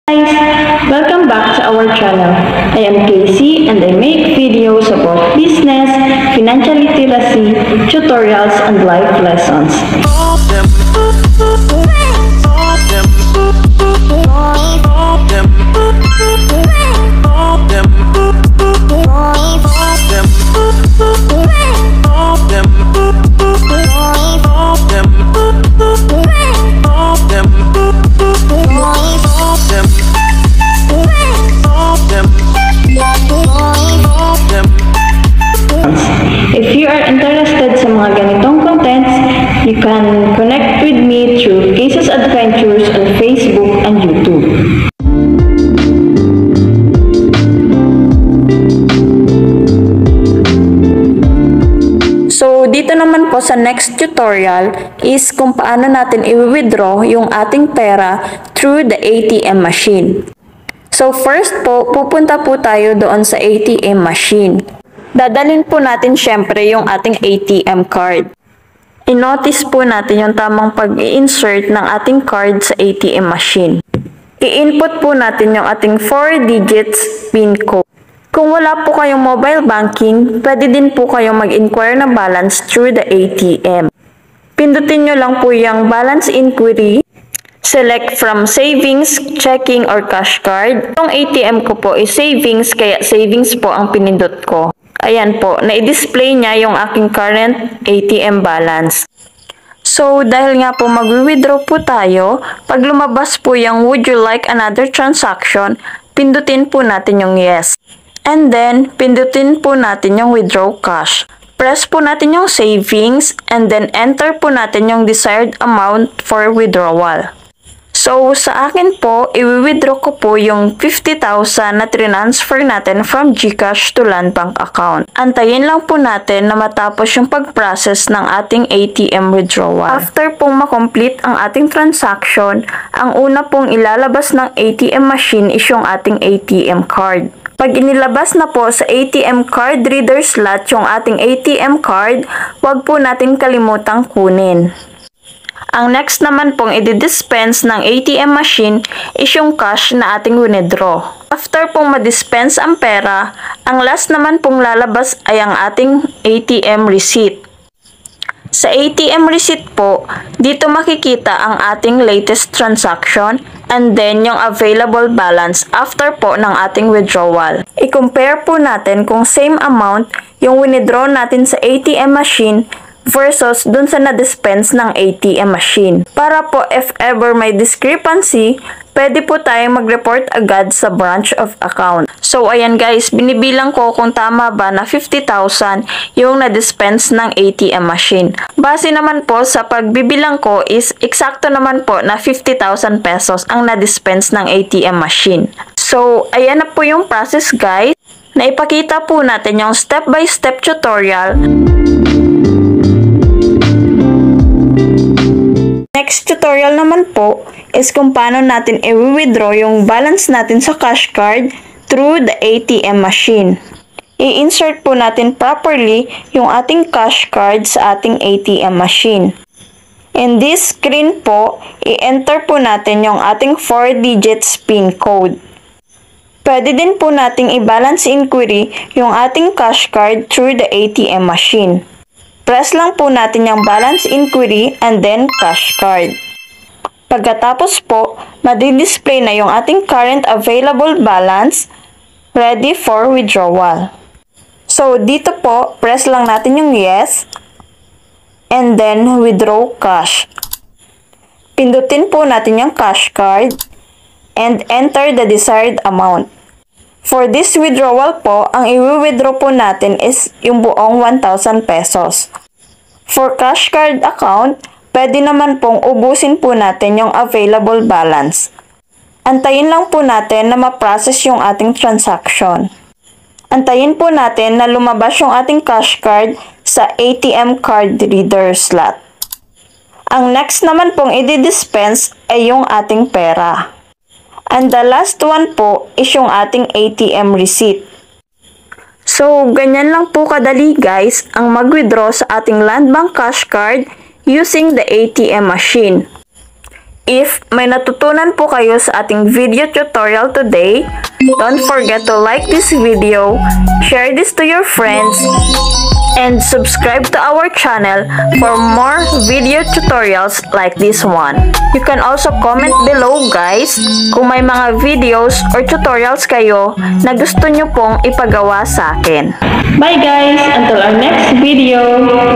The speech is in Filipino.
Guys, welcome back to our channel. I am Casey and I make videos about business, financial literacy, tutorials, and life lessons. If you are interested sa mga ganitong contents, you can connect with me through Cases Adventures on Facebook and YouTube. So, dito naman po sa next tutorial is kung paano natin i-withdraw yung ating pera through the ATM machine. So, first po, pupunta po tayo doon sa ATM machine. Dadalhin po natin syempre yung ating ATM card. I-notice po natin yung tamang pag-i-insert ng ating card sa ATM machine. I-input po natin yung ating 4 digits PIN code. Kung wala po kayong mobile banking, pwede din po kayong mag-inquire na balance through the ATM. Pindutin nyo lang po yung balance inquiry. Select from savings, checking, or cash card. Yung ATM ko po is savings, kaya savings po ang pinindot ko. Ayan po, na-display niya yung aking current ATM balance. So, dahil nga po mag-withdraw po tayo, pag lumabas po yung would you like another transaction, pindutin po natin yung yes. And then, pindutin po natin yung withdraw cash. Press po natin yung savings and then enter po natin yung desired amount for withdrawal. So, sa akin po, i-withdraw ko po yung 50,000 na transfer natin from GCash to Land Bank account. Antayin lang po natin na matapos yung pag-process ng ating ATM withdrawal. After pong makomplete ang ating transaction, ang una pong ilalabas ng ATM machine is yung ating ATM card. Pag inilabas na po sa ATM card reader slot yung ating ATM card, huwag po natin kalimutang kunin. Ang next naman pong i-dispense ng ATM machine is yung cash na ating withdraw. After pong ma-dispense ang pera, ang last naman pong lalabas ay ang ating ATM receipt. Sa ATM receipt po, dito makikita ang ating latest transaction and then yung available balance after po ng ating withdrawal. I-compare po natin kung same amount yung withdraw natin sa ATM machine versus dun sa na-dispense ng ATM machine. Para po if ever may discrepancy, pwede po tayong mag-report agad sa branch of account. So ayan guys, binibilang ko kung tama ba na 50,000 yung na-dispense ng ATM machine. Base naman po sa pagbibilang ko is eksakto naman po na 50,000 pesos ang na-dispense ng ATM machine. So ayan na po yung process guys. Naipakita po natin yung step-by-step tutorial. Next tutorial naman po is kung paano natin i-withdraw yung balance natin sa cash card through the ATM machine. I-insert po natin properly yung ating cash card sa ating ATM machine. In this screen po, i-enter po natin yung ating 4 digits PIN code. Pwede din po nating i-balance inquiry yung ating cash card through the ATM machine. Press lang po natin yung balance inquiry and then cash card. Pagkatapos po, madi-display na yung ating current available balance ready for withdrawal. So, dito po, press lang natin yung yes and then withdraw cash. Pindutin po natin yung cash card and enter the desired amount. For this withdrawal po, ang i-withdraw po natin is yung buong 1,000 pesos. For cash card account, pwede naman pong ubusin po natin yung available balance. Antayin lang po natin na ma-process yung ating transaction. Antayin po natin na lumabas yung ating cash card sa ATM card reader slot. Ang next naman pong i-dispense ay yung ating pera. And the last one po is yung ating ATM receipt. So, ganyan lang po kadali guys ang mag-withdraw sa ating Land Bank cash card using the ATM machine. If may natutunan po kayo sa ating video tutorial today, don't forget to like this video, share this to your friends, and subscribe to our channel for more video tutorials like this one. You can also comment below guys kung may mga videos or tutorials kayo na gusto nyo pong ipagawa sa akin. Bye guys! Until our next video!